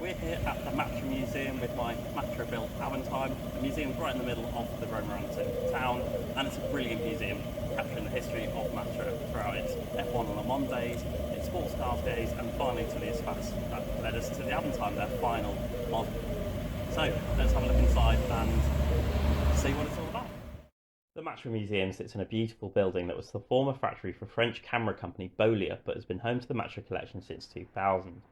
We're here at the Matra Museum with my Matra built Avantime. The museum's right in the middle of the Romorantin town, and it's a brilliant museum capturing the history of Matra throughout its F1 and Le Mans days, its sports cars days, and finally to the Espace that led us to the Avantime, their final model. So let's have a look inside and see what it's all about. The Matra Museum sits in a beautiful building that was the former factory for French camera company Bolia, but has been home to the Matra collection since 2000.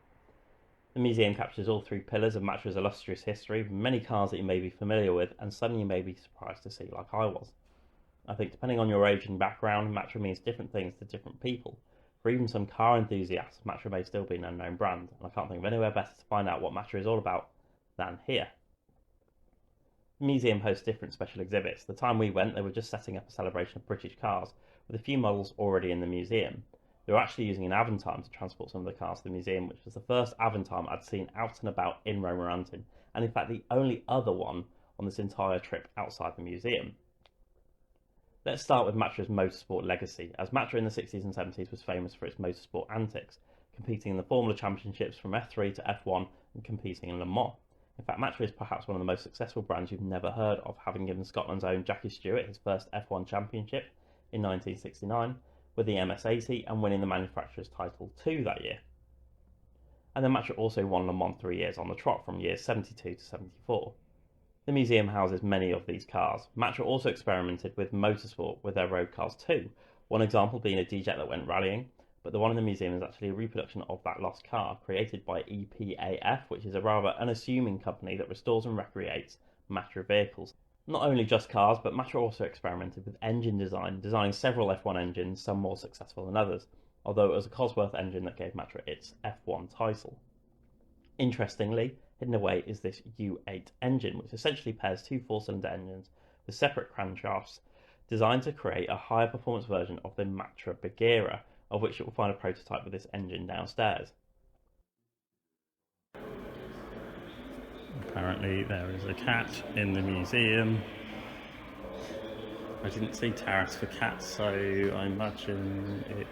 The museum captures all three pillars of Matra's illustrious history, many cars that you may be familiar with, and some you may be surprised to see, like I was. I think depending on your age and background, Matra means different things to different people. For even some car enthusiasts, Matra may still be an unknown brand, and I can't think of anywhere better to find out what Matra is all about than here. The museum hosts different special exhibits. The time we went, they were just setting up a celebration of British cars, with a few models already in the museum. They were actually using an Avantime to transport some of the cars to the museum, which was the first Avantime I'd seen out and about in Romorantin, and in fact the only other one on this entire trip outside the museum. Let's start with Matra's motorsport legacy, as Matra in the 60s and 70s was famous for its motorsport antics, competing in the Formula Championships from F3 to F1 and competing in Le Mans. In fact, Matra is perhaps one of the most successful brands you've never heard of, having given Scotland's own Jackie Stewart his first F1 championship in 1969, with the MS80 and winning the manufacturer's title too that year. And then Matra also won Le Mans 3 years on the trot from years 72 to 74. The museum houses many of these cars. Matra also experimented with motorsport with their road cars too, one example being a D-Jet that went rallying, but the one in the museum is actually a reproduction of that lost car created by EPAF, which is a rather unassuming company that restores and recreates Matra vehicles. Not only just cars, but Matra also experimented with engine design, designing several F1 engines, some more successful than others, although it was a Cosworth engine that gave Matra its F1 title. Interestingly, hidden away is this U8 engine, which essentially pairs two four-cylinder engines with separate crankshafts, designed to create a higher performance version of the Matra Bagheera, of which you will find a prototype with this engine downstairs. Apparently there is a cat in the museum. I didn't see tariffs for cats, so I imagine it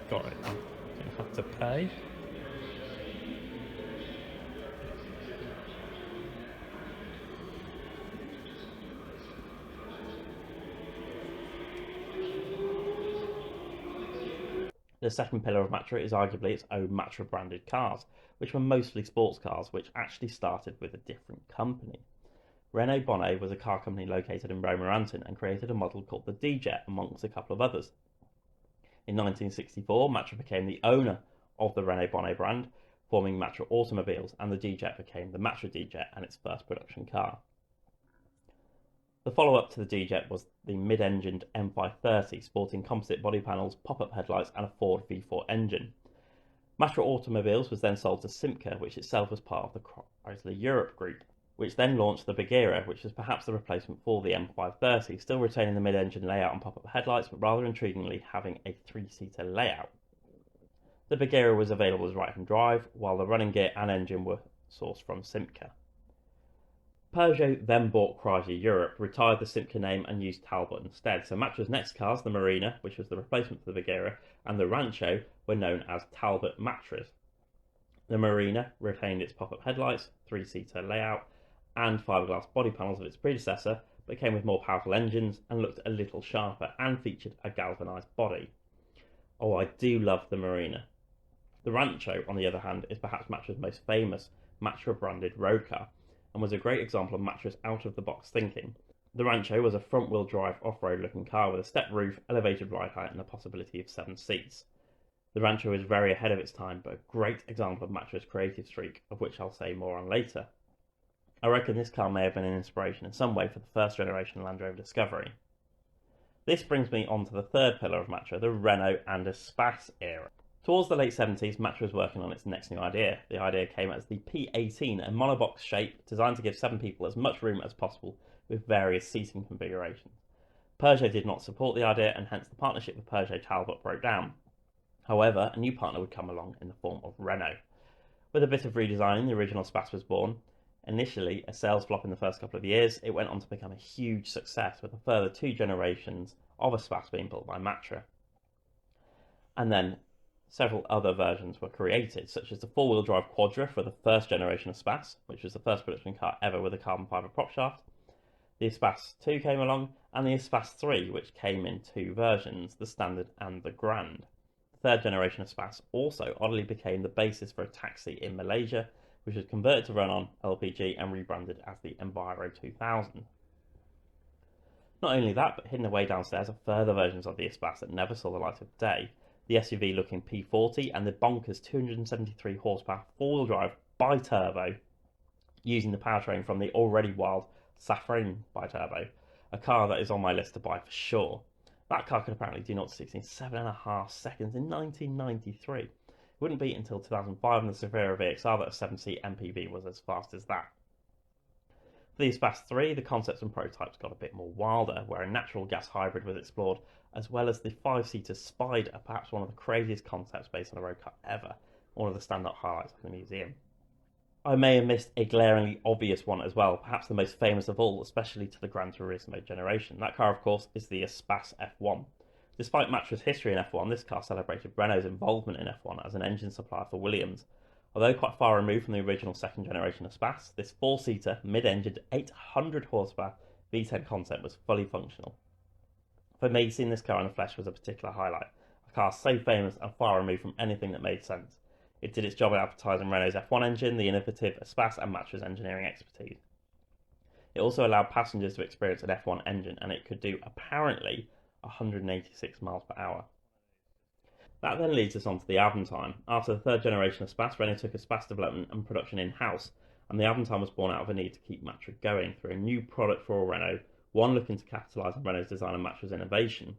got it. I don't have to pay. The second pillar of Matra is arguably its own Matra branded cars, which were mostly sports cars, which actually started with a different company. Renault Bonnet was a car company located in Romorantin and created a model called the D-Jet amongst a couple of others. In 1964, Matra became the owner of the Renault Bonnet brand, forming Matra Automobiles, and the D-Jet became the Matra D-Jet and its first production car. The follow-up to the D-Jet was the mid-engined M530, sporting composite body panels, pop-up headlights and a Ford V4 engine. Matra Automobiles was then sold to Simca, which itself was part of the Chrysler Europe group, which then launched the Bagheera, which was perhaps the replacement for the M530, still retaining the mid-engine layout and pop-up headlights, but rather intriguingly having a three-seater layout. The Bagheera was available as right-hand drive, while the running gear and engine were sourced from Simca. Peugeot then bought Chrysler Europe, retired the Simca name and used Talbot instead, so Matra's next cars, the Marina, which was the replacement for the Bagheera, and the Rancho were known as Talbot Matras. The Marina retained its pop-up headlights, three-seater layout, and fiberglass body panels of its predecessor, but came with more powerful engines and looked a little sharper and featured a galvanised body. Oh, I do love the Marina. The Rancho, on the other hand, is perhaps Matra's most famous Matra-branded road car, and was a great example of Matra's out-of-the-box thinking. The Rancho was a front-wheel drive off-road looking car with a step roof, elevated ride height and the possibility of 7 seats. The Rancho is very ahead of its time, but a great example of Matra's creative streak, of which I'll say more on later. I reckon this car may have been an inspiration in some way for the first generation Land Rover Discovery. This brings me on to the third pillar of Matra, the Renault and Espace era. Towards the late 70s, Matra was working on its next new idea. The idea came as the P18, a monobox shape designed to give 7 people as much room as possible with various seating configurations. Peugeot did not support the idea, and hence the partnership with Peugeot Talbot broke down. However, a new partner would come along in the form of Renault. With a bit of redesigning, the original Espace was born. Initially a sales flop in the first couple of years, it went on to become a huge success, with a further 2 generations of Espace being built by Matra. And then Several other versions were created, such as the four-wheel drive Quadra for the first generation of Espace, which was the first production car ever with a carbon fibre prop shaft. The Espace 2 came along, and the Espace 3, which came in two versions, the Standard and the Grand. The third generation of Espace also oddly became the basis for a taxi in Malaysia, which was converted to run on LPG and rebranded as the Enviro 2000. Not only that, but hidden away downstairs are further versions of the Espace that never saw the light of day. The SUV-looking P40 and the bonkers 273 horsepower four-wheel drive bi-turbo, using the powertrain from the already wild Safrane bi-turbo, a car that is on my list to buy for sure. That car could apparently do 0 to 60 in 7.5 seconds in 1993. It wouldn't be until 2005 in the Severa VXR that a 7-seat MPV was as fast as that. For the Espace 3, the concepts and prototypes got a bit more wilder, where a natural gas hybrid was explored, as well as the 5-seater Spider, perhaps one of the craziest concepts based on a road car ever, one of the standout highlights of the museum. I may have missed a glaringly obvious one as well, perhaps the most famous of all, especially to the Gran Turismo generation. That car, of course, is the Espace F1. Despite Matra's history in F1, this car celebrated Renault's involvement in F1 as an engine supplier for Williams. Although quite far removed from the original second generation of Espace, this 4-seater, mid-engined, 800 horsepower V10 concept was fully functional. For me, seeing this car in the flesh was a particular highlight. A car so famous and far removed from anything that made sense. It did its job in advertising Renault's F1 engine, the innovative Espace, and Matra's engineering expertise. It also allowed passengers to experience an F1 engine, and it could do, apparently, 186 miles per hour. That then leads us on to the Avantime. After the third generation of Espace, Renault took Espace development and production in-house, and the Avantime was born out of a need to keep Matra going through a new product for Renault, one looking to capitalise on Renault's design and Matra's innovation.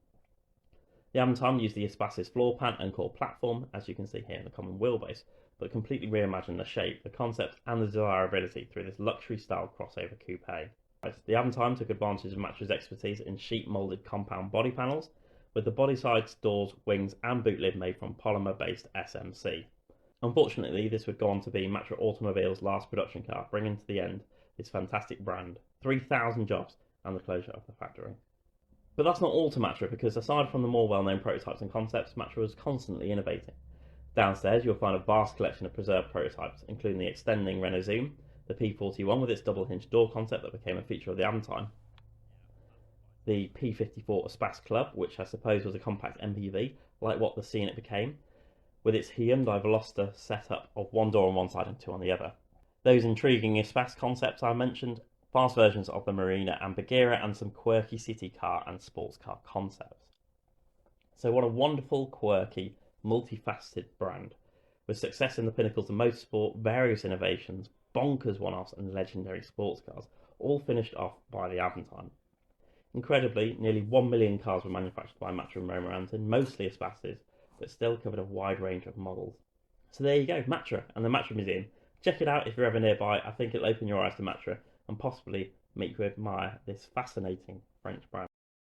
The Avantime used the Espace's floor pan and core platform, as you can see here in the common wheelbase, but completely reimagined the shape, the concept and the desirability through this luxury-style crossover coupe. The Avantime took advantage of Matra's expertise in sheet-moulded compound body panels, with the body sides, doors, wings and boot lid made from polymer-based SMC. Unfortunately, this would go on to be Matra Automobiles' last production car, bringing to the end this fantastic brand, 3,000 jobs and the closure of the factory. But that's not all to Matra, because aside from the more well-known prototypes and concepts, Matra was constantly innovating. Downstairs you'll find a vast collection of preserved prototypes, including the extending Renault Zoom, the P41 with its double-hinged door concept that became a feature of the Avantime, the P54 Espace Club, which I suppose was a compact MPV, like what the Scenic became, with its Hyundai Veloster setup of one door on one side and two on the other. Those intriguing Espace concepts I mentioned, fast versions of the Marina and Bagheera, and some quirky city car and sports car concepts. So what a wonderful, quirky, multifaceted brand, with success in the pinnacles of motorsport, various innovations, bonkers one-offs and legendary sports cars, all finished off by the Avantime. Incredibly, nearly 1 million cars were manufactured by Matra and Romorantin, mostly Espaces, but still covered a wide range of models. So there you go, Matra and the Matra Museum. Check it out if you're ever nearby. I think it'll open your eyes to Matra and possibly make you admire this fascinating French brand.